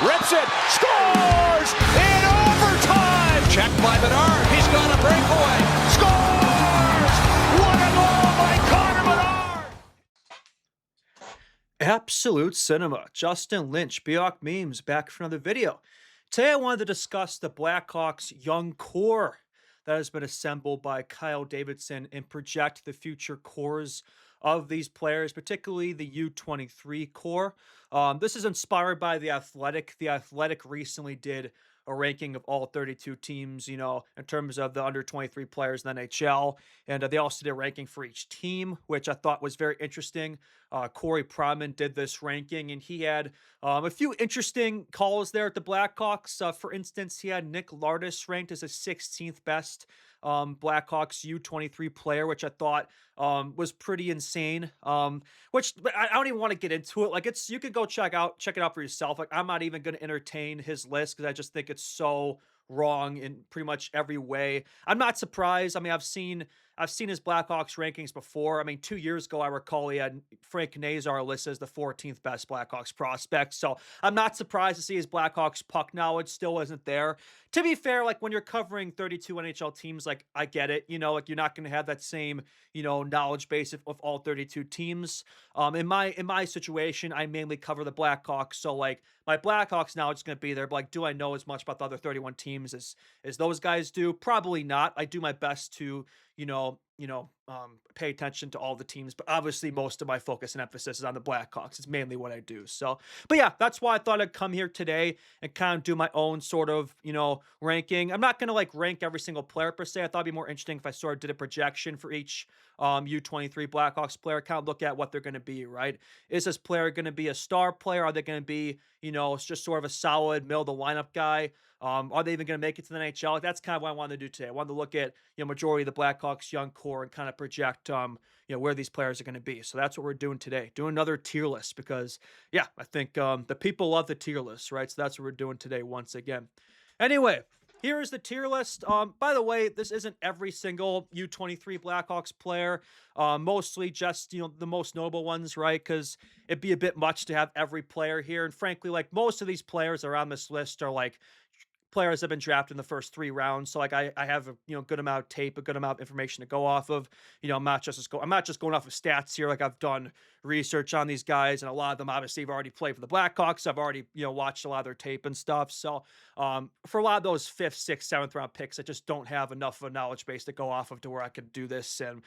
Rips it. Scores in overtime. Checked by Bedard. He's got a breakaway. Scores! What a goal by Connor Bedard! Absolute cinema. Justin Lynch, Bhawkmemes, back for another video. Today I wanted to discuss the Blackhawks young core that has been assembled by Kyle Davidson and project the future cores of these players, particularly the U23 core. This is inspired by The Athletic. The Athletic recently did a ranking of all 32 teams, in terms of the under 23 players in the NHL. And they also did a ranking for each team, which I thought was very interesting. Corey Prodman did this ranking, and he had a few interesting calls there at the Blackhawks. For instance, he had Nick Lardis ranked as a 16th best Blackhawks U23 player, which I thought was pretty insane. But I don't even want to get into it. Like, you could go check it out for yourself. Like, I'm not even going to entertain his list because I just think it's so wrong in pretty much every way. I'm not surprised. I mean, I've seen his Blackhawks rankings before. I mean, 2 years ago, I recall he had Frank Nazar listed as the 14th best Blackhawks prospect. So I'm not surprised to see his Blackhawks puck knowledge still isn't there. To be fair, like, when you're covering 32 NHL teams, like, I get it. Like, you're not going to have that same, knowledge base of all 32 teams. In my situation, I mainly cover the Blackhawks. So, like, my Blackhawks knowledge is going to be there. But, like, do I know as much about the other 31 teams as those guys do? Probably not. I do my best to pay attention to all the teams, but obviously most of my focus and emphasis is on the Blackhawks. It's mainly what I do. So, but yeah, that's why I thought I'd come here today and kind of do my own sort of, ranking. I'm not going to like rank every single player per se. I thought it'd be more interesting if I sort of did a projection for each U23 Blackhawks player, kind of look at what they're going to be, right? Is this player going to be a star player? Are they going to be, it's just sort of a solid middle of the lineup guy? Are they even going to make it to the NHL? Like, that's kind of what I wanted to do today. I wanted to look at, majority of the Blackhawks young core and kind of project, where these players are going to be. So that's what we're doing today. Doing another tier list because, yeah, I think the people love the tier list, right? So that's what we're doing today once again. Anyway, here is the tier list. By the way, this isn't every single U23 Blackhawks player. Mostly just, the most notable ones, right? Because it'd be a bit much to have every player here. And frankly, like, most of these players that are on this list are like players have been drafted in the first 3 rounds. So like I have a good amount of tape, a good amount of information to go off of. I'm not just going off of stats here. Like, I've done research on these guys, and a lot of them obviously have already played for the Blackhawks. I've already watched a lot of their tape and stuff. So for a lot of those 5th, 6th, 7th round picks, I just don't have enough of a knowledge base to go off of to where I could do this. And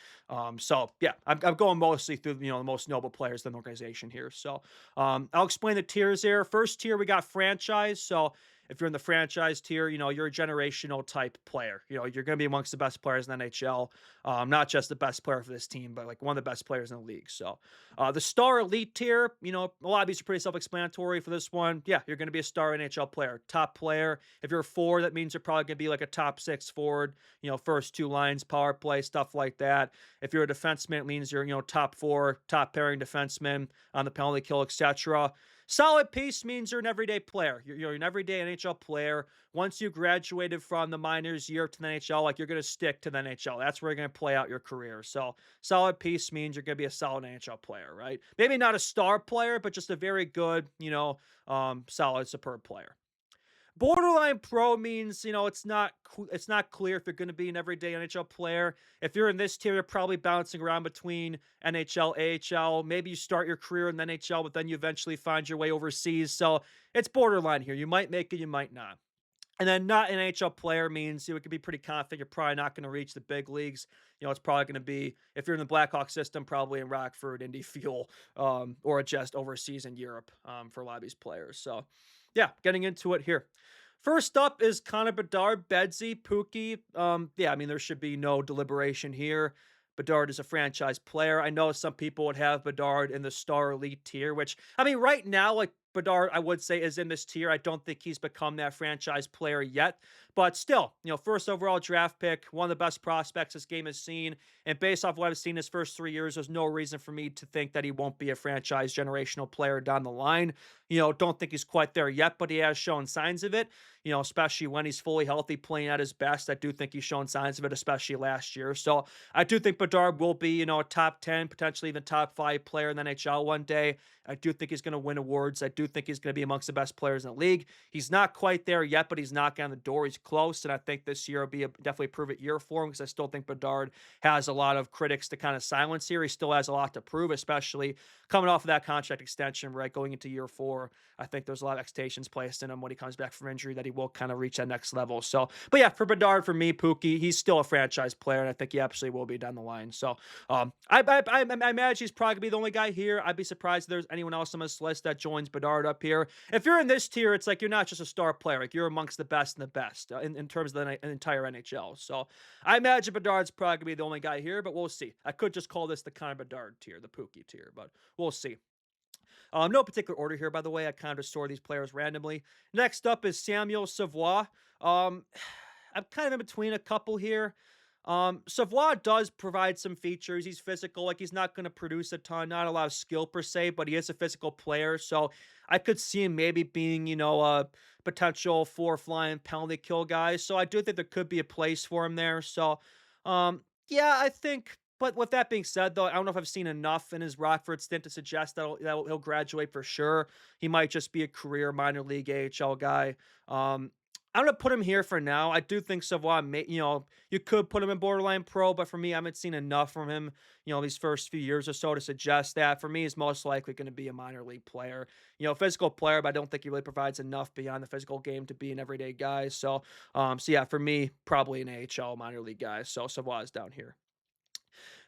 so yeah, I'm going mostly through the most noble players in the organization here. So I'll explain the tiers here. First tier, we got franchise. So if you're in the franchise tier, you're a generational type player. You're going to be amongst the best players in the NHL. Not just the best player for this team, but like one of the best players in the league. So the star elite tier, a lot of these are pretty self-explanatory for this one. Yeah, you're going to be a star NHL player, top player. If you're a forward, that means you're probably going to be like a top 6 forward, first 2 lines, power play, stuff like that. If you're a defenseman, it means you're, top 4, top pairing defenseman on the penalty kill, etc. Solid piece means you're an everyday player. You're an everyday NHL player. Once you graduated from the minors year to the NHL, like, you're going to stick to the NHL. That's where you're going to play out your career. So solid piece means you're going to be a solid NHL player, right? Maybe not a star player, but just a very good, solid, superb player. Borderline pro means, it's not clear if you're going to be an everyday NHL player. If you're in this tier, you're probably bouncing around between NHL, AHL. Maybe you start your career in the NHL, but then you eventually find your way overseas. So it's borderline here. You might make it, you might not. And then not an NHL player means you can be pretty confident you're probably not going to reach the big leagues. It's probably going to be, if you're in the Blackhawks system, probably in Rockford, Indy Fuel, or just overseas in Europe for a lot of these players. So yeah, getting into it here. First up is Connor Bedard, Bedsy, Pookie. Yeah, I mean, there should be no deliberation here. Bedard is a franchise player. I know some people would have Bedard in the star elite tier, which, I mean, right now, like, Bedard, I would say, is in this tier. I don't think he's become that franchise player yet. But still, first overall draft pick, one of the best prospects this game has seen. And based off what I've seen his first 3 years, there's no reason for me to think that he won't be a franchise generational player down the line. Don't think he's quite there yet, but he has shown signs of it, especially when he's fully healthy, playing at his best. I do think he's shown signs of it, especially last year. So I do think Bedard will be, a top 10, potentially even top 5 player in the NHL one day. I do think he's going to win awards. I do think he's going to be amongst the best players in the league. He's not quite there yet, but he's knocking on the door. He's close, and I think this year will be definitely a prove it year for him because I still think Bedard has a lot of critics to kind of silence here. He still has a lot to prove, especially coming off of that contract extension, right, going into year 4. I think there's a lot of expectations placed in him when he comes back from injury that he will kind of reach that next level. So, but yeah, for Bedard, for me, Pookie, he's still a franchise player, and I think he absolutely will be down the line. So, I imagine he's probably gonna be the only guy here. I'd be surprised if there's anyone else on this list that joins Bedard up here. If you're in this tier, it's like you're not just a star player, like you're amongst the best and the best in terms of the entire NHL. So, I imagine Bedard's probably gonna be the only guy here, but we'll see. I could just call this the Connor Bedard tier, the Pookie tier, but we'll see. No particular order here, by the way. I kind of just sort these players randomly. Next up is Samuel Savoie. Um, I'm kind of in between a couple here. Savoie does provide some features. He's physical, like he's not going to produce a ton, not a lot of skill per se, but he is a physical player. So I could see him maybe being, a potential 4 flying penalty kill guy. So I do think there could be a place for him there. So, yeah, I think. But with that being said, though, I don't know if I've seen enough in his Rockford stint to suggest that he'll graduate for sure. He might just be a career minor league AHL guy. I'm gonna put him here for now. I do think Savoie you could put him in borderline pro, but for me, I haven't seen enough from him, these first few years or so to suggest that. For me, he's most likely going to be a minor league player. Physical player, but I don't think he really provides enough beyond the physical game to be an everyday guy. So yeah, for me, probably an AHL minor league guy. So Savoie is down here.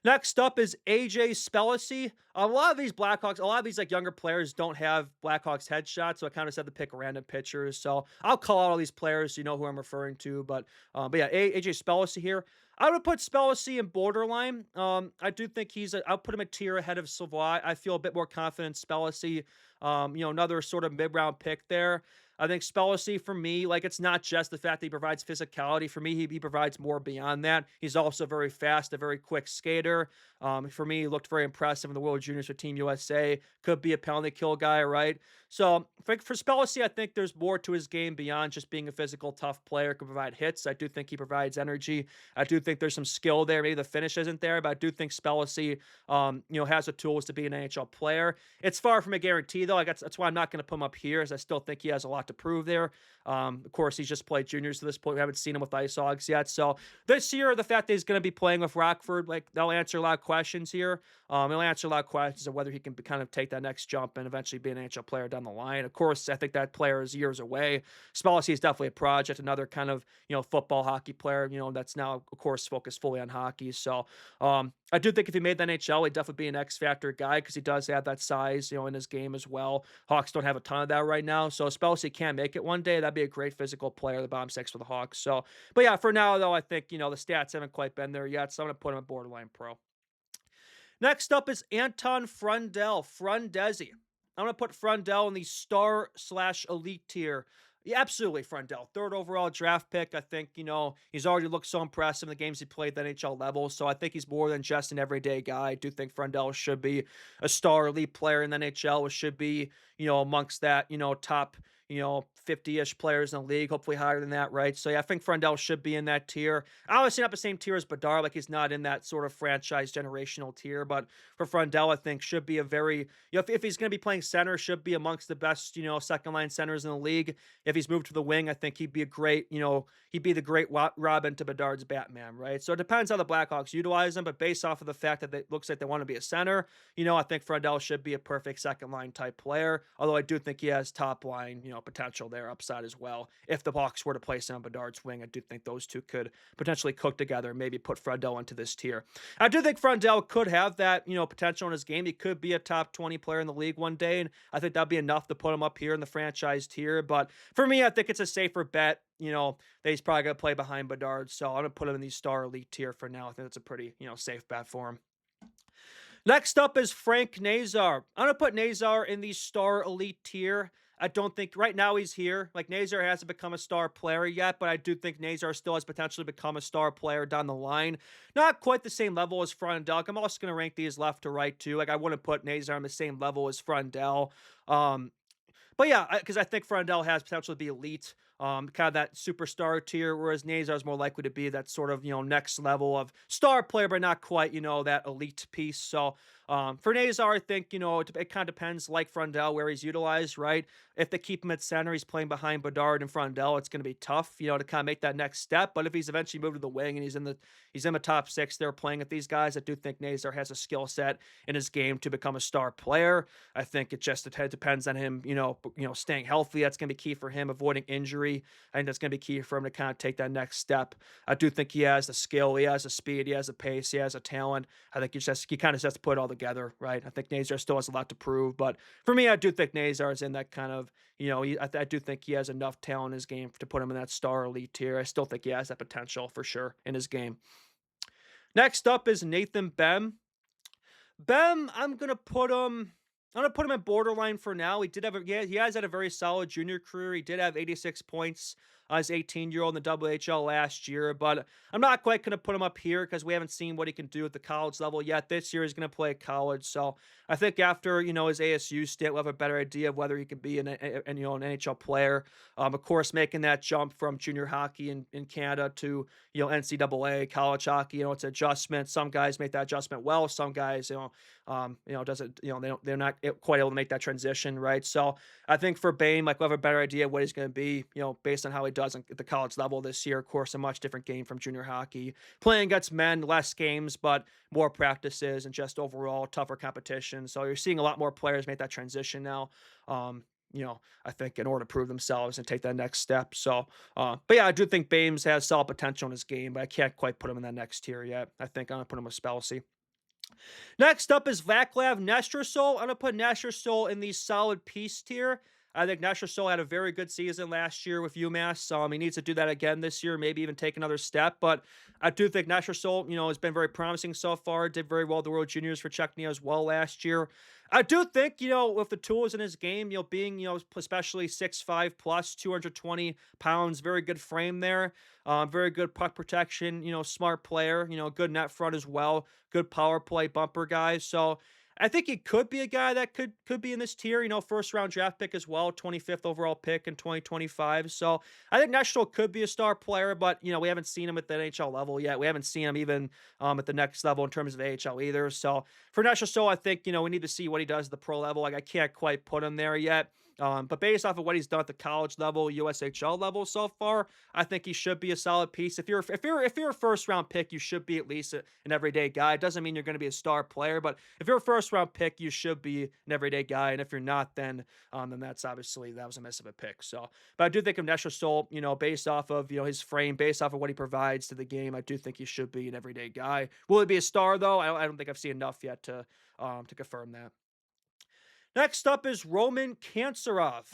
Next up is AJ Spellacy. A lot of these Blackhawks, a lot of these like younger players don't have Blackhawks headshots, so I kind of said to pick random pitchers. So I'll call out all these players, so you know who I'm referring to. But yeah, AJ Spellacy here. I would put Spellacy in borderline. I do think I'll put him a tier ahead of Savoie. I feel a bit more confident in Spellacy. Another sort of mid-round pick there. I think Spellacy, for me, like, it's not just the fact that he provides physicality. For me, he provides more beyond that. He's also very fast, a very quick skater. For me, he looked very impressive in the World Juniors for Team USA. Could be a penalty kill guy, right? So for Spellacy, I think there's more to his game beyond just being a physical, tough player. Could provide hits. I do think he provides energy. I do think there's some skill there. Maybe the finish isn't there, but I do think Spellacy, has the tools to be an NHL player. It's far from a guarantee, though. That's why I'm not going to put him up here, as I still think he has a lot to prove there. Of course, he's just played juniors to this point. We haven't seen him with Ice Hogs yet. So this year, the fact that he's going to be playing with Rockford, like, they'll answer a lot of questions here. He'll answer a lot of questions of whether he can kind of take that next jump and eventually be an NHL player down the line. Of course, I think that player is years away. Spellacy is definitely a project, another kind of, football hockey player, that's now, of course, focused fully on hockey. So I do think if he made the NHL, he'd definitely be an X-factor guy because he does have that size, in his game as well. Hawks don't have a ton of that right now. So Spellacy can make it one day. That'd be a great physical player, the bottom 6 for the Hawks. So, but yeah, for now, though, I think, the stats haven't quite been there yet. So I'm going to put him at borderline pro. Next up is Anton Frundesi. I'm going to put Frundell in the star/elite tier. Yeah, absolutely, Frundell. 3rd overall draft pick. I think, he's already looked so impressive in the games he played at the NHL level. So I think he's more than just an everyday guy. I do think Frundell should be a star elite player in the NHL. It should be, amongst that, top, 50-ish players in the league, hopefully higher than that, right? So yeah, I think Frundell should be in that tier. Obviously not the same tier as Bedard, like he's not in that sort of franchise generational tier, but for Frundell, I think should be a very, if he's going to be playing center, should be amongst the best, second line centers in the league. If he's moved to the wing, I think he'd be a great, he'd be the great Robin to Bedard's Batman, right? So it depends how the Blackhawks utilize him, but based off of the fact that it looks like they want to be a center, I think Frundell should be a perfect second line type player, although I do think he has top line, potential there, upside as well. If the Hawks were to place him on Bedard's wing, I do think those two could potentially cook together, maybe put Frundell into this tier. I do think Frundell could have that, potential in his game. He could be a top 20 player in the league one day, and I think that'd be enough to put him up here in the franchise tier. But for me, I think it's a safer bet, that he's probably going to play behind Bedard. So I'm going to put him in the star elite tier for now. I think that's a pretty, safe bet for him. Next up is Frank Nazar. I'm going to put Nazar in the star elite tier. I don't think right now he's here. Like, Nazar hasn't become a star player yet, but I do think Nazar still has potentially become a star player down the line. Not quite the same level as Frundell. I'm also going to rank these left to right too. Like, I wouldn't put Nazar on the same level as Frundell. But yeah, because I think Frundell has potential to be elite. kind of that superstar tier, whereas Nazar is more likely to be that sort of, next level of star player, but not quite, that elite piece. So for Nazar, I think, it kind of depends, like Frundell, where he's utilized, right? If they keep him at center, he's playing behind Bedard and Frundell, it's going to be tough, to kind of make that next step. But if he's eventually moved to the wing and he's in the top six, they're playing with these guys. I do think Nazar has a skill set in his game to become a star player. I think it just depends on him, staying healthy. That's going to be key for him, avoiding injury. I think that's going to be key for him to kind of take that next step. I do think he has the skill, he has the speed, he has the pace, he has a talent. I think he kind of has to put it all together, right? I think Nazar still has a lot to prove, but for me, I do think Nazar is in that kind of, I do think he has enough talent in his game to put him in that star elite tier. I still think he has that potential for sure in his game. Next up is Nathan Bem. Bem, I'm gonna put him at borderline for now. He has had a very solid junior career. He did have 86 points as 18-year-old in the WHL last year, but I'm not quite gonna put him up here because we haven't seen what he can do at the college level yet. This year he's gonna play at college, so I think after his ASU stint, we'll have a better idea of whether he can be an NHL player. Of course, making that jump from junior hockey in Canada to NCAA college hockey, it's an adjustment. Some guys make that adjustment well. Some guys, doesn't, they're not quite able to make that transition, right? So I think for Bame, like, we'll have a better idea of what he's going to be, based on how he does at the college level this year. Of course, a much different game from junior hockey. Playing against men, less games, but more practices and just overall tougher competition. So you're seeing a lot more players make that transition now. I think in order to prove themselves and take that next step. So, but yeah, I do think Bames has solid potential in his game, but I can't quite put him in that next tier yet. I think I'm gonna put him with Spelsy. Next up is Vaclav Nestrasol. I'm going to put Nestrasol in the solid piece tier. I think Nestrasol had a very good season last year with UMass. He needs to do that again this year, maybe even take another step. But I do think Nestrasol, has been very promising so far. Did very well at the World Juniors for Czechia as well last year. I do think, with the tools in his game, being, especially 6'5 plus, 220 pounds, very good frame there. Very good puck protection, smart player, good net front as well. Good power play bumper guy. So I think he could be a guy that could be in this tier, first round draft pick as well, 25th overall pick in 2025. So I think Nashville could be a star player, but we haven't seen him at the NHL level yet. We haven't seen him even at the next level in terms of AHL either. So for Nashville, I think we need to see what he does at the pro level. Like, I can't quite put him there yet. But based off of what he's done at the college level, USHL level so far, I think he should be a solid piece. If you're a first round pick, you should be at least an everyday guy. It doesn't mean you're going to be a star player, but if you're a first round pick, you should be an everyday guy. And if you're not, then that's obviously that was a miss of a pick. So, but I do think of Nestor Stoll, based off of his frame, based off of what he provides to the game, I do think he should be an everyday guy. Will he be a star though? I don't think I've seen enough yet to confirm that. Next up is Roman Kantsarov.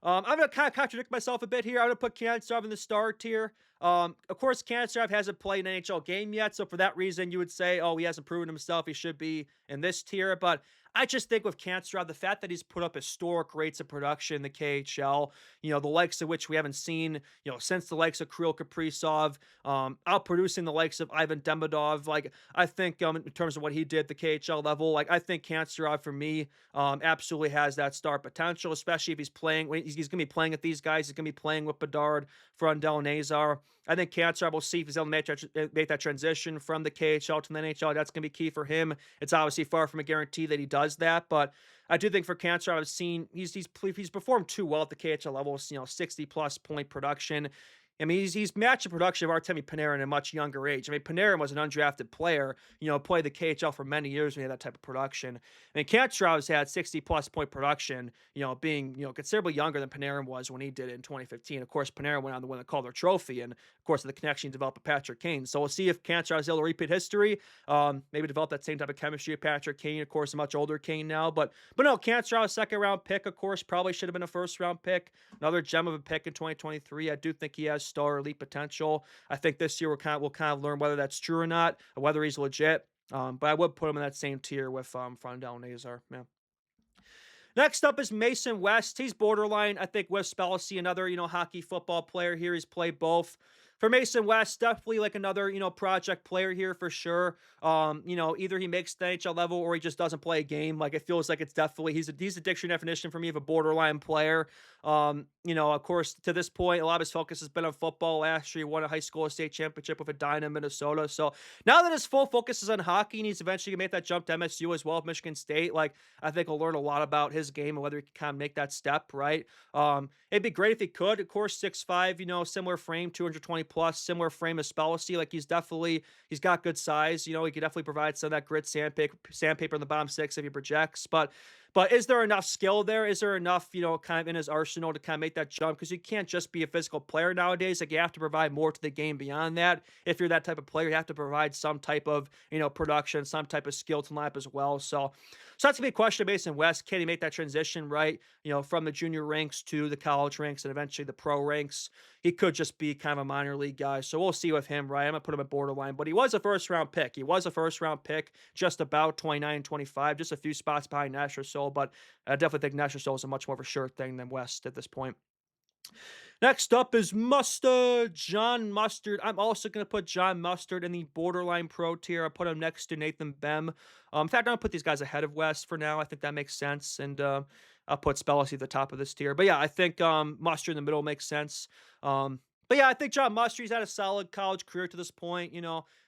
I'm going to kind of contradict myself a bit here. I'm going to put Kantsarov in the star tier. Of course, Kantsarov hasn't played an NHL game yet, so for that reason, you would say, oh, he hasn't proven himself. He should be in this tier. But I just think with Kantsarov, the fact that he's put up historic rates of production in the KHL, the likes of which we haven't seen, since the likes of Kirill Kaprizov, outproducing the likes of Ivan Demidov. Like, I think in terms of what he did at the KHL level, like, I think Kantsarov for me absolutely has that star potential, especially if he's playing. He's going to be playing with these guys. He's going to be playing with Bedard, Frundell, Nazar. I think Kantsarov will see if he's able to make that transition from the KHL to the NHL. That's going to be key for him. It's obviously far from a guarantee that he does that, but I do think for Kantsarov, I've seen he's performed too well at the KHL level. 60 plus point production. I mean, he's matched the production of Artemi Panarin at a much younger age. I mean, Panarin was an undrafted player, played the KHL for many years when he had that type of production. I mean, Kantsarov had 60-plus point production, being, considerably younger than Panarin was when he did it in 2015. Of course, Panarin went on to win the Calder Trophy, and, of course, the connection he developed with Patrick Kane. So we'll see if Kantsarov is able to repeat history, maybe develop that same type of chemistry with Patrick Kane. Of course, a much older Kane now. But no, Kantsarov, second-round pick, of course, probably should have been a first-round pick. Another gem of a pick in 2023. I do think he has star elite potential. I think this year we'll kind of learn whether that's true or not, or whether he's legit. But I would put him in that same tier with Frundell and Nazar. Yeah. Next up is Mason West. He's borderline, I think, with Spelsy, another, hockey football player here. He's played both for Mason West, definitely like another, project player here for sure. Either he makes the NHL level or he just doesn't play a game. Like it feels like it's definitely he's a dictionary definition for me of a borderline player. Of course, to this point, a lot of his focus has been on football. Last year, he won a high school state championship with Edina, Minnesota. So now that his full focus is on hockey, and he's eventually gonna make that jump to MSU as well, at Michigan State. Like I think he'll learn a lot about his game and whether he can kind of make that step, right? It'd be great if he could. Of course, 6'5", similar frame, 220 plus, similar frame as Spellacy. Like he's got good size. He could definitely provide some of that grit sandpaper in the bottom six if he projects. But is there enough skill there? Is there enough, kind of in his arsenal to kind of make that jump? Because you can't just be a physical player nowadays. Like you have to provide more to the game beyond that. If you're that type of player, you have to provide some type of, production, some type of skill to line up as well. So that's gonna be a question of Mason West. Can he make that transition right? From the junior ranks to the college ranks and eventually the pro ranks. He could just be kind of a minor league guy. So we'll see with him, right? I'm gonna put him at borderline, but he was a first round pick. He was a first round pick, just about 29, 25, just a few spots behind Nasher Soul. But I definitely think Nasher Soul is a much more of a sure thing than West at this point. Next up is Mustard, John Mustard. I'm also going to put John Mustard in the borderline pro tier. I put him next to Nathan Bem. In fact, I'm going to put these guys ahead of West for now. I think that makes sense. And I'll put Spellacy at the top of this tier. But yeah, I think Mustard in the middle makes sense. But yeah, I think John Mustard, he's had a solid college career to this point.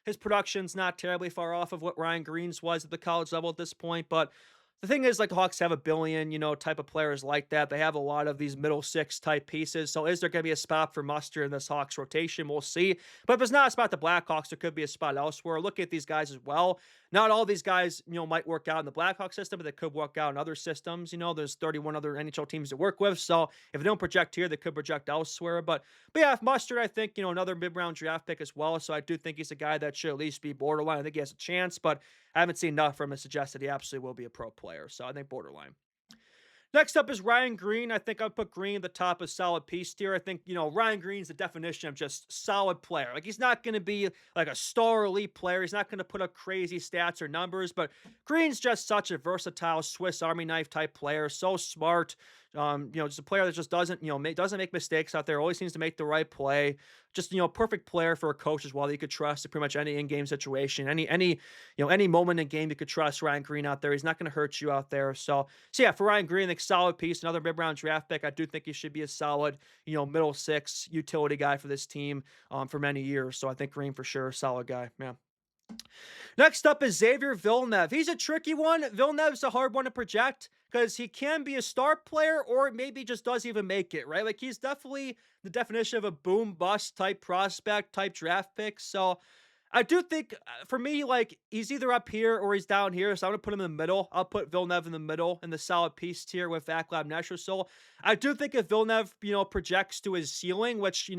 His production's not terribly far off of what Ryan Green's was at the college level at this point. But the thing is, like, the Hawks have a billion, type of players like that. They have a lot of these middle six type pieces. So is there going to be a spot for Mustard in this Hawks rotation? We'll see. But if there's not a spot at the Blackhawks, there could be a spot elsewhere. Look at these guys as well. Not all these guys, might work out in the Blackhawks system, but they could work out in other systems. There's 31 other NHL teams to work with. So if they don't project here, they could project elsewhere. But yeah, if Mustard, I think, another mid-round draft pick as well. So I do think he's a guy that should at least be borderline. I think he has a chance, but I haven't seen enough from him to suggest that he absolutely will be a pro player. So I think borderline. Next up is Ryan Green. I think I'd put Green at the top of solid piece tier. I think, Ryan Green's the definition of just solid player. Like, he's not going to be like a star elite player. He's not going to put up crazy stats or numbers, but Green's just such a versatile Swiss Army knife type player. So smart. Just a player that just doesn't make mistakes out there. Always seems to make the right play. Just, perfect player for a coach as well that you could trust in pretty much any in-game situation. Any moment in game you could trust Ryan Green out there. He's not going to hurt you out there. So yeah, for Ryan Green, I think solid piece, another mid-round draft pick. I do think he should be a solid, middle six utility guy for this team for many years. So I think Green for sure, solid guy. Yeah. Next up is Xavier Villeneuve. He's a tricky one. Villeneuve's a hard one to project because he can be a star player or maybe just doesn't even make it, right? Like, he's definitely the definition of a boom bust type prospect type draft pick. So I do think for me, like, he's either up here or he's down here. So I'm going to put him in the middle. I'll put Villeneuve in the middle in the solid piece tier with Vaclav Nestor. I do think if Villeneuve, projects to his ceiling, which,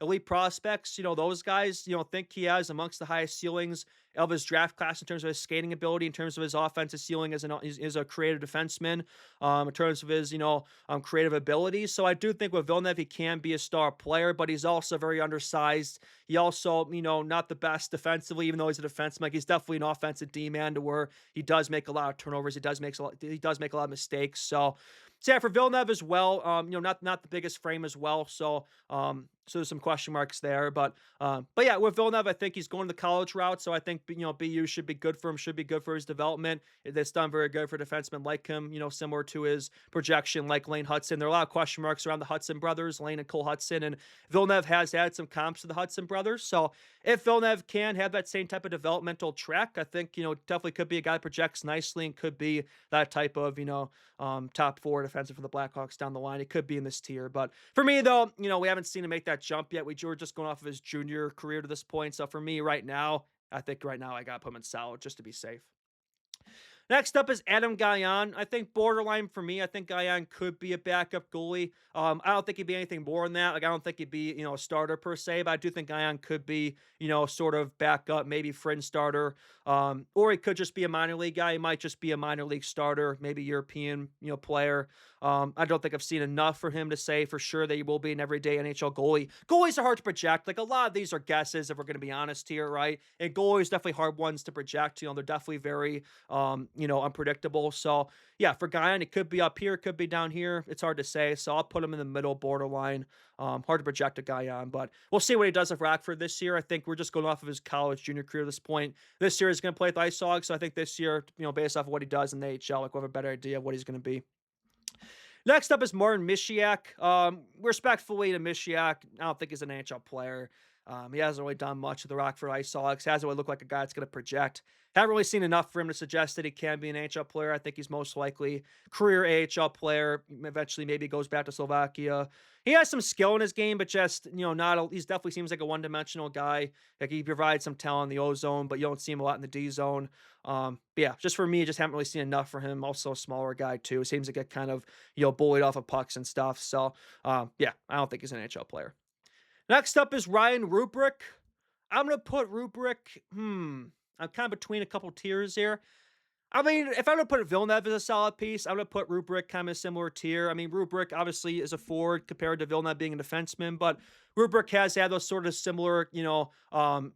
elite prospects, those guys, think he has amongst the highest ceilings of his draft class in terms of his skating ability, in terms of his offensive ceiling as a creative defenseman, in terms of his, creative abilities. So I do think with Villeneuve, he can be a star player, but he's also very undersized. He also, not the best defensively, even though he's a defenseman. Like, he's definitely an offensive D-man to where he does make a lot of turnovers. He does make a lot of mistakes. So yeah, for Villeneuve as well, not the biggest frame as well. So there's some question marks there, but yeah, with Villeneuve, I think he's going the college route. So I think, BU should be good for him, should be good for his development. It's done very good for defensemen like him, similar to his projection, like Lane Hudson. There are a lot of question marks around the Hudson brothers, Lane and Cole Hudson, and Villeneuve has had some comps to the Hudson brothers. So if Villeneuve can have that same type of developmental track, I think, definitely could be a guy that projects nicely and could be that type of, top four defensive for the Blackhawks down the line. It could be in this tier. But for me, though, we haven't seen him make that jump yet. We were just going off of his junior career to this point. So for me right now, I think I got to put him in solid just to be safe. Next up is Adam Gajan. I think borderline for me. I think Gajan could be a backup goalie. I don't think he'd be anything more than that. Like, I don't think he'd be, a starter per se, but I do think Gajan could be, sort of backup, maybe fringe starter. Or he could just be a minor league guy. He might just be a minor league starter, maybe European, player. I don't think I've seen enough for him to say for sure that he will be an everyday NHL goalie. Goalies are hard to project. Like, a lot of these are guesses, if we're going to be honest here, right? And goalies definitely hard ones to project. They're definitely very, unpredictable. So yeah, for Guyan, it could be up here, it could be down here. It's hard to say. So I'll put him in the middle borderline. Hard to project a guy on, but we'll see what he does with Rockford this year. I think we're just going off of his college junior career at this point. This year he's going to play with Ice Hogs, so I think this year, based off of what he does in the AHL, like we'll have a better idea of what he's going to be. Next up is Martin Mishiak. Respectfully to Mishiak, I don't think he's an NHL player. He hasn't really done much with the Rockford Ice Hogs. Hasn't really looked like a guy that's going to project. Haven't really seen enough for him to suggest that he can be an NHL player. I think he's most likely career AHL player. Eventually, maybe goes back to Slovakia. He has some skill in his game, but just not. He's definitely seems like a one-dimensional guy. Like he provides some talent in the O zone, but you don't see him a lot in the D zone. But yeah, just for me, just haven't really seen enough for him. Also, a smaller guy too. Seems to get kind of bullied off of pucks and stuff. So yeah, I don't think he's an NHL player. Next up is Ryan Rubrick. I'm gonna put Rubrick. I'm kind of between a couple tiers here. I mean, if I'm going to put Villeneuve as a solid piece, I'm going to put Rubrick kind of a similar tier. I mean, Rubrick obviously is a forward compared to Villeneuve being a defenseman, but Rubrick has had those sort of similar,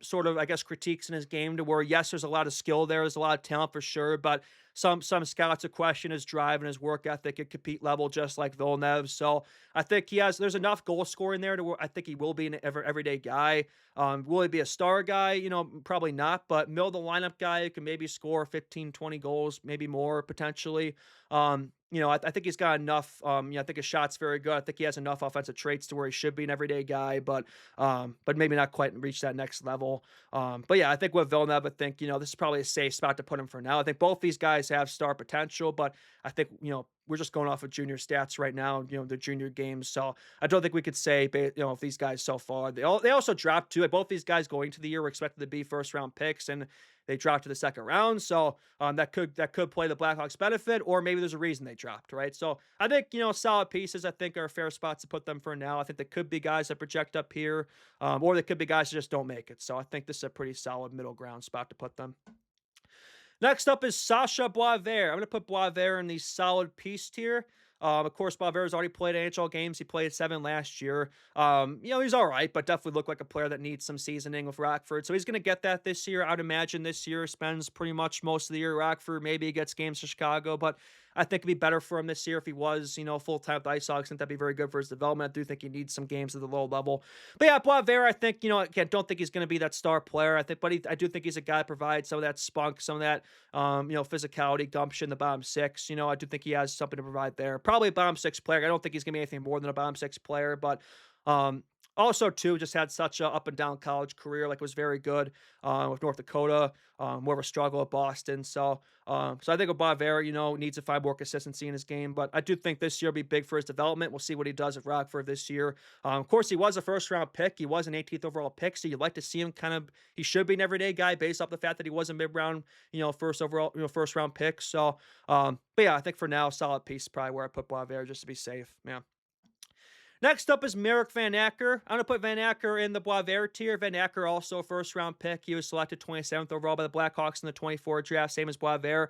sort of, I guess, critiques in his game to where, yes, there's a lot of skill there. There's a lot of talent for sure, but some scouts would question his drive and his work ethic at compete level, just like Villeneuve. So I think there's enough goal scoring there to where I think he will be an everyday guy. Will he be a star guy? Probably not, but middle of the lineup guy who can maybe score 15, 20 goals, maybe more potentially. I think he's got enough. I think his shot's very good. I think he has enough offensive traits to where he should be an everyday guy, but maybe not quite reach that next level. But yeah, I think with Villeneuve, I think, this is probably a safe spot to put him for now. I think both these guys have star potential, but I think, we're just going off of junior stats right now, the junior games. So I don't think we could say, if these guys so far, they also dropped too. Both these guys going to the year were expected to be first round picks, and they dropped to the second round. So that could play the Blackhawks benefit, or maybe there's a reason they dropped, right? So I think, solid pieces, I think, are fair spots to put them for now. I think there could be guys that project up here, or there could be guys that just don't make it. So I think this is a pretty solid middle ground spot to put them. Next up is Sasha Boisvert. I'm going to put Boisvert in the solid piece tier. Of course, Boisvert's already played NHL games. He played 7 last year. He's all right, but definitely looked like a player that needs some seasoning with Rockford. So he's going to get that this year. I'd imagine this year spends pretty much most of the year at Rockford. Maybe he gets games to Chicago, but I think it'd be better for him this year if he was, full-time with the Ice Hogs. I think that'd be very good for his development. I do think he needs some games at the low level. But yeah, Boisvert, I think, again, don't think he's going to be that star player. I do think he's a guy that provides some of that spunk, some of that, physicality, gumption, the bottom six. I do think he has something to provide there. Probably a bottom six player. I don't think he's going to be anything more than a bottom six player, but also, too, just had such a up and down college career. Like, was very good with North Dakota, more of a struggle at Boston. So I think Boisvert, needs to find more consistency in his game. But I do think this year will be big for his development. We'll see what he does at Rockford this year. Of course, he was a first-round pick. He was an 18th overall pick. So you'd like to see him he should be an everyday guy based off the fact that he was a mid-round, first-round pick. So, but yeah, I think for now, solid piece probably where I put Boisvert just to be safe. Yeah. Next up is Merrick Van Acker. I'm going to put Van Acker in the Boisvert tier. Van Acker also a first-round pick. He was selected 27th overall by the Blackhawks in the 24 draft, same as Boisvert.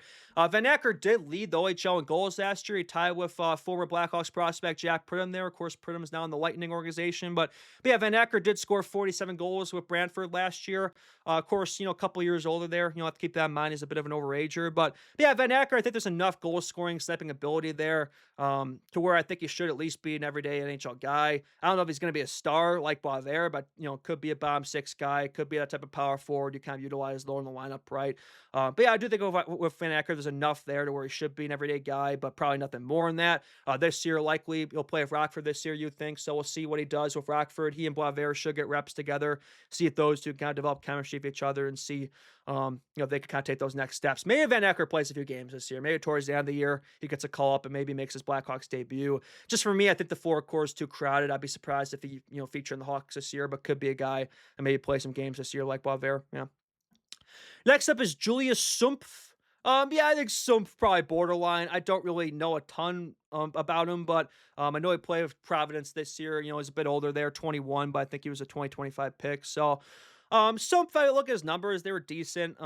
Van Acker did lead the OHL in goals last year. He tied with former Blackhawks prospect Jack Pridham there. Of course, Pridham is now in the Lightning organization. But yeah, Van Acker did score 47 goals with Brantford last year. Of course, a couple years older there. Have to keep that in mind. He's a bit of an overager. But yeah, Van Acker, I think there's enough goal-scoring, sniping ability there to where I think he should at least be an everyday NHL guy. I don't know if he's going to be a star like Boisvert, but could be a bottom six guy, could be that type of power forward you kind of utilize lower in the lineup, right? But yeah, I do think with Van Acker, there's enough there to where he should be an everyday guy, but probably nothing more than that. This year, likely he'll play with Rockford this year, you think. So we'll see what he does with Rockford. He and Boisvert should get reps together, see if those two kind of develop chemistry with each other and see if they can kind of take those next steps. Maybe Van Acker plays a few games this year. Maybe towards the end of the year, he gets a call up and maybe makes his Blackhawks debut. Just for me, I think the forward core is too crowded. I'd be surprised if he, feature in the Hawks this year, but could be a guy and maybe play some games this year like Boisvert. Yeah. Next up is Julius Sumpf. I think Sumpf probably borderline. I don't really know a ton about him, but I know he played with Providence this year. He's a bit older there, 21, but I think he was a 2025 pick. So Some if I look at his numbers, they were decent.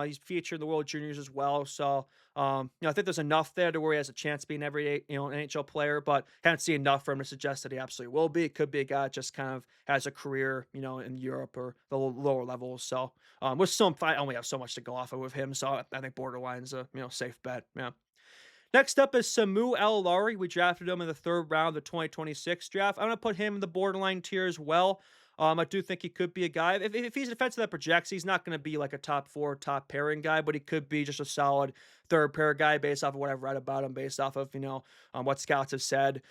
He's featured in the World Juniors as well. So, I think there's enough there to where he has a chance to be an everyday, NHL player, but haven't seen enough for him to suggest that he absolutely will be. It could be a guy that just kind of has a career, in Europe or the lower levels. So, with some, I only have so much to go off of with him. So I think borderline's a, safe bet. Yeah. Next up is Samu Lowry. We drafted him in the third round of the 2026 draft. I'm going to put him in the borderline tier as well. I do think he could be a guy. If he's a defensive that projects, he's not going to be like a top four, top pairing guy, but he could be just a solid third pair guy based off of what I've read about him, based off of, what scouts have said.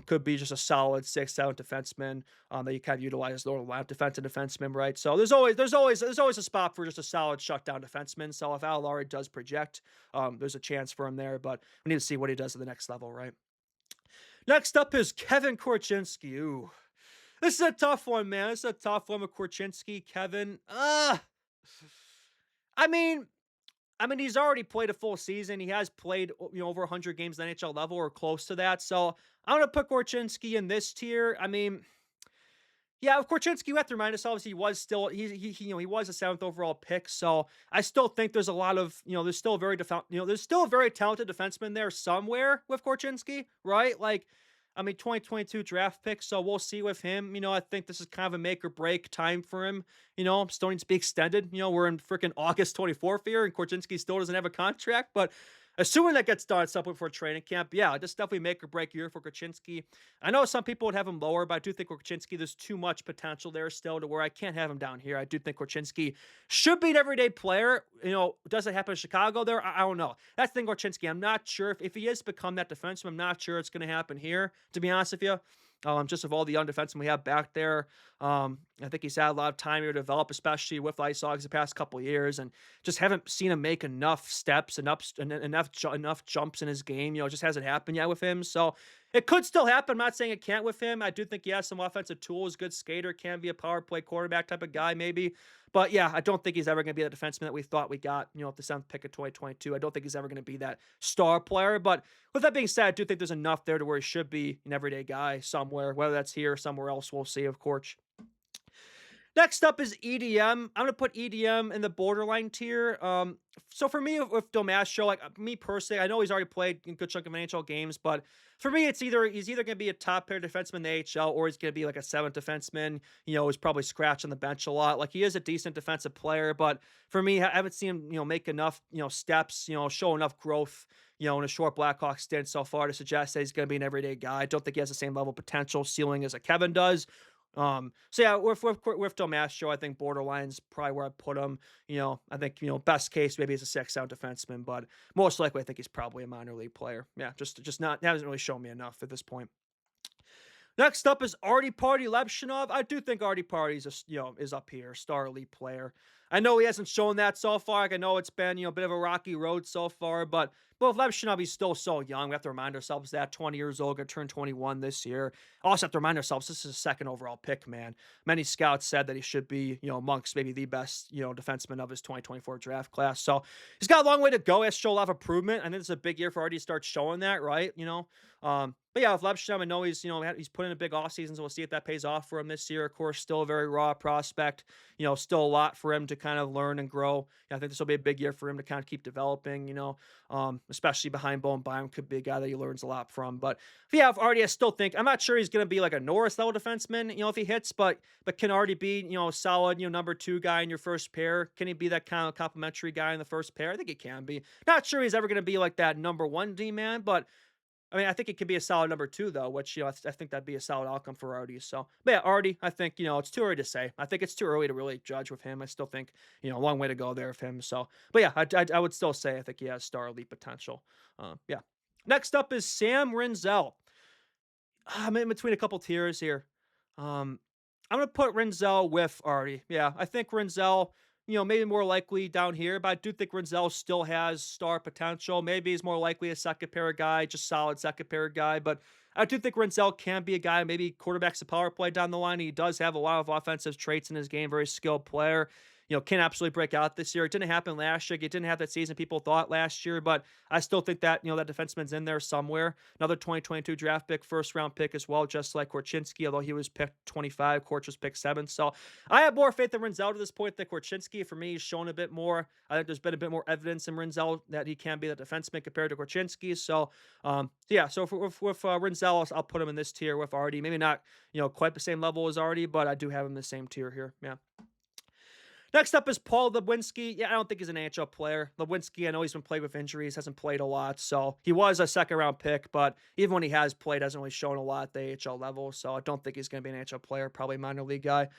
Could be just a solid 6'7" defenseman that you kind of utilize as lower line defensive defenseman, right? So there's always a spot for just a solid shutdown defenseman. So if Lowry does project, there's a chance for him there, but we need to see what he does at the next level, right? Next up is Kevin Korchinski. Ooh. This is a tough one, man. This is a tough one with Korchinski, Kevin. I mean, he's already played a full season. He has played, over 100 games at the NHL level or close to that. So I'm gonna put Korchinski in this tier. Yeah, of Korchinski, we have to remind ourselves he was still he was a seventh overall pick. So I still think there's a lot of there's still a there's still a very talented defenseman there somewhere with Korchinski, right? 2022 draft pick, so we'll see with him. I think this is kind of a make or break time for him. Still needs to be extended. We're in freaking August 24th here, and Korchinski still doesn't have a contract. But assuming that gets done at some point for training camp, yeah, this definitely make or break year for Korchinski. I know some people would have him lower, but I do think Korchinski, there's too much potential there still to where I can't have him down here. I do think Korchinski should be an everyday player. Does it happen in Chicago there? I don't know. That's the thing, Korchinski. I'm not sure if he has become that defenseman. I'm not sure it's going to happen here, to be honest with you. Just of all the young defensemen we have back there, I think he's had a lot of time here to develop, especially with Ice Hogs the past couple of years, and just haven't seen him make enough steps and enough jumps in his game. It just hasn't happened yet with him. So it could still happen. I'm not saying it can't with him. I do think he has some offensive tools, good skater, can be a power play quarterback type of guy, maybe. But yeah, I don't think he's ever going to be the defenseman that we thought we got, at the seventh pick of 2022. I don't think he's ever going to be that star player. But with that being said, I do think there's enough there to where he should be an everyday guy somewhere, whether that's here or somewhere else. We'll see, of course. Next up is EDM. I'm going to put EDM in the borderline tier. So for me, with Domasho, me personally, I know he's already played a good chunk of NHL games, but for me, he's either going to be a top pair defenseman in the AHL, or he's going to be like a seventh defenseman, who's probably scratched on the bench a lot. He is a decent defensive player, but for me, I haven't seen him, make enough, steps, show enough growth, in a short Blackhawks stint so far to suggest that he's going to be an everyday guy. I don't think he has the same level of potential ceiling as a Kevin does. So yeah, with Domasho, I think borderline's probably where I put him. I think, best case, maybe he's a 6-7 defenseman, but most likely I think he's probably a minor league player. Yeah, just not, hasn't really shown me enough at this point. Next up is Artie Party Lepshinov. I do think Artie Party is up here, star elite player. I know he hasn't shown that so far. I know it's been, a bit of a rocky road so far, but with Lepshinov, he's still so young. We have to remind ourselves that 20 years old, going to turn 21 this year. Also have to remind ourselves this is a second overall pick, man. Many scouts said that he should be, amongst maybe the best, defenseman of his 2024 draft class. So he's got a long way to go. He has to show a lot of improvement. I think it's a big year for Artie to start showing that, right? But yeah, with Lepshinov, I know he's put in a big offseason, so we'll see if that pays off for him this year. Of course, still a very raw prospect. Still a lot for him to kind of learn and grow. I think this will be a big year for him to kind of keep developing, especially behind Bowen Byram could be a guy that he learns a lot from. But yeah, if Artie, I still think, I'm not sure he's going to be like a Norris level defenseman, if he hits, but can Artie be, a solid, number two guy in your first pair? Can he be that kind of complimentary guy in the first pair? I think he can be. Not sure he's ever going to be like that number one D-man, but I think it could be a solid number two, though, which, I think that'd be a solid outcome for Artie. So, but yeah, Artie, I think, it's too early to say. I think it's too early to really judge with him. I still think, a long way to go there with him. So, but yeah, I would still say I think he has star elite potential. Yeah. Next up is Sam Rinzel. I'm in between a couple tiers here. I'm going to put Rinzel with Artie. Yeah, I think Rinzel, maybe more likely down here, but I do think Rinzel still has star potential. Maybe he's more likely a second pair guy, just solid second pair guy. But I do think Rinzel can be a guy, maybe quarterbacks the power play down the line. He does have a lot of offensive traits in his game, very skilled player. can absolutely break out this year. It didn't happen last year. It didn't have that season people thought last year, but I still think that, that defenseman's in there somewhere. Another 2022 draft pick, first round pick as well, just like Korchinski, although he was picked 25, Korch was picked 7. So I have more faith in Rinzel to this point than Korchinski. For me, he's shown a bit more. I think there's been a bit more evidence in Rinzel that he can be the defenseman compared to Korchinski. So, yeah, so with Rinzel, I'll put him in this tier with Artie. Maybe not, quite the same level as Artie, but I do have him in the same tier here. Yeah. Next up is Paul Lebwinski. Yeah, I don't think he's an NHL player. Lebwinski, I know he's been played with injuries, hasn't played a lot. So he was a second-round pick, but even when he has played, hasn't really shown a lot at the AHL level. So I don't think he's going to be an NHL player, probably a minor league guy.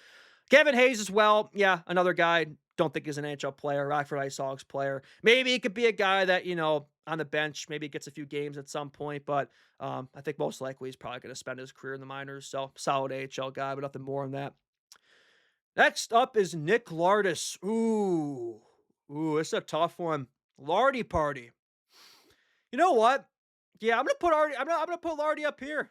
Kevin Hayes as well. Yeah, another guy. Don't think he's an NHL player, Rockford Ice Hogs player. Maybe he could be a guy that, on the bench, maybe gets a few games at some point, but I think most likely he's probably going to spend his career in the minors. So solid AHL guy, but nothing more than that. Next up is Nick Lardis. Ooh, it's a tough one. Lardy party. You know what? Yeah, I'm gonna put Lardy. I'm gonna put Lardy up here.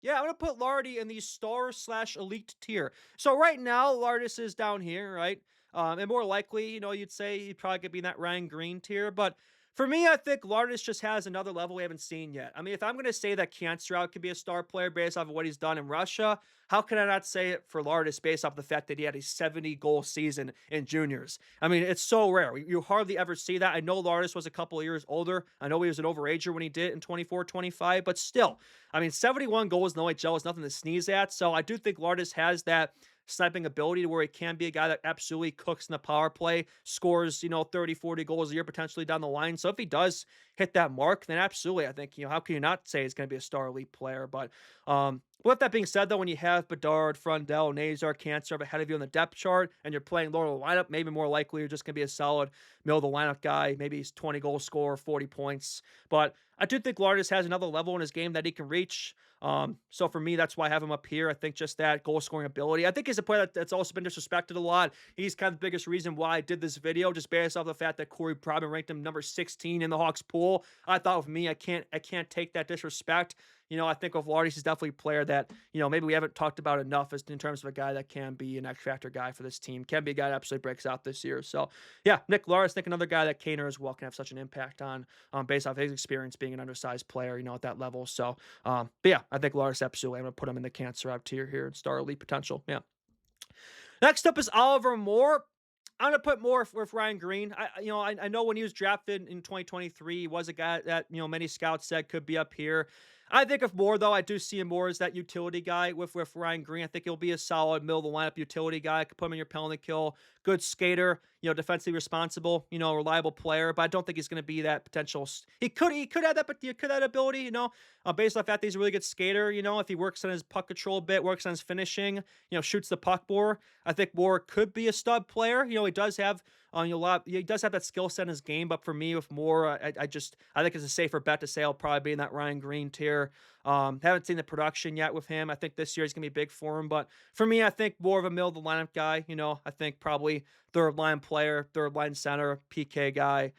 Yeah, I'm gonna put Lardy in the star/elite tier. So right now, Lardis is down here, right? And more likely, you'd say he'd probably could be in that Ryan Green tier. But for me, I think Lardis just has another level we haven't seen yet. I mean, if I'm gonna say that Kantsrout could be a star player based off of what he's done in Russia, how can I not say it for Lardis based off the fact that he had a 70-goal season in juniors? I mean, it's so rare. You hardly ever see that. I know Lardis was a couple of years older. I know he was an overager when he did it in 24, 25, but still, I mean, 71 goals in the OHL is nothing to sneeze at. So I do think Lardis has that sniping ability to where he can be a guy that absolutely cooks in the power play, scores, 30, 40 goals a year potentially down the line. So if he does hit that mark, then absolutely, I think, how can you not say he's going to be a star elite player? But with that being said, though, when you have Bedard, Frundell, Nazar, Cancer ahead of you on the depth chart and you're playing lower the lineup, maybe more likely you're just going to be a solid middle of the lineup guy. Maybe he's 20 goal scorer, 40 points. But I do think Lardis has another level in his game that he can reach. So for me, that's why I have him up here. I think just that goal scoring ability. I think he's a player that's also been disrespected a lot. He's kind of the biggest reason why I did this video, just based off the fact that Corey Provin ranked him number 16 in the Hawks pool. I thought with me, I can't take that disrespect. I think of Lardis is definitely a player that, maybe we haven't talked about enough as in terms of a guy that can be an X-factor guy for this team, can be a guy that absolutely breaks out this year. So, yeah, Nick Lardis, I think another guy that Kaner as well can have such an impact on based off his experience being an undersized player, at that level. So, but yeah, I think Lardis absolutely, I'm going to put him in the cancer out tier here and star elite potential. Yeah. Next up is Oliver Moore. I'm gonna put more with Ryan Green. I know when he was drafted in 2023, he was a guy that many scouts said could be up here. I think of Moore, though, I do see him more as that utility guy with Ryan Green. I think he'll be a solid middle of the lineup utility guy. I could put him in your penalty kill. Good skater, defensively responsible, reliable player. But I don't think he's going to be that potential. He could have that ability, based on the fact that he's a really good skater. If he works on his puck control a bit, works on his finishing, shoots the puck more. I think Moore could be a stud player. He does have he does have that skill set in his game, but for me, with Moore, I think it's a safer bet to say I'll probably be in that Ryan Green tier. Haven't seen the production yet with him. I think this year he's gonna be big for him, but for me, I think more of a middle of the lineup guy. I think probably third line player, third line center, PK guy.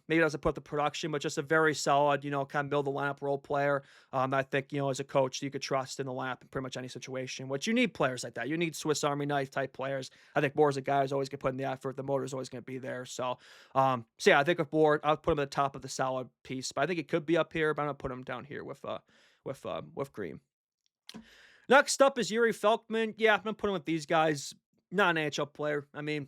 Maybe doesn't put the production, but just a very solid, kind of middle of the lineup role player. I think, as a coach, you could trust in the lineup in pretty much any situation, which you need players like that. You need Swiss Army knife type players. I think Moore's a guy who's always going to put in the effort. The motor's always going to be there. So yeah, I think with Moore, I'll put him at the top of the solid piece, but I think he could be up here, but I'm going to put him down here with Green. Next up is Yuri Felkman. Yeah, I'm going to put him with these guys. Not an NHL player. I mean,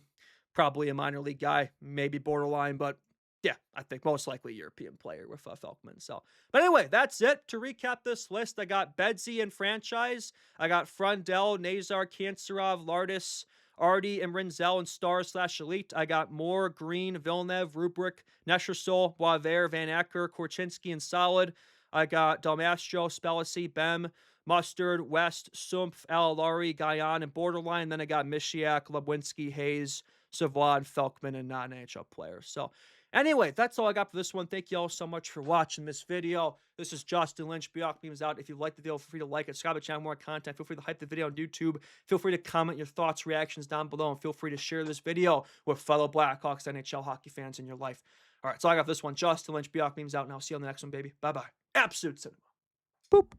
probably a minor league guy, maybe borderline, but yeah, I think most likely European player with Felkman. So, but anyway, that's it. To recap this list, I got Bedsy and franchise. I got Frundell, Nazar, Kantsarov, Lardis, Artie, and Rinzel and star/elite. I got Moore, Green, Villeneuve, Rubric, Neshersol, Boisvert, Van Acker, Korchinski, and Solid. I got Dalmastro, Spelisi, Bem, Mustard, West, Sumpf, Alalari, Guyan, and Borderline. Then I got Mishiak, Lebwinski, Hayes, Savoie, Felkman, and not an NHL player. So anyway, that's all I got for this one. Thank you all so much for watching this video. This is Justin Lynch. Bhawkmemes out. If you liked the video, feel free to like it, subscribe to the channel, more content. Feel free to hype the video on YouTube. Feel free to comment your thoughts, reactions down below, and feel free to share this video with fellow Blackhawks, NHL hockey fans in your life. All right, so I got this one. Justin Lynch, Bhawkmemes out, and I'll see you on the next one, baby. Bye-bye. Absolute cinema. Boop.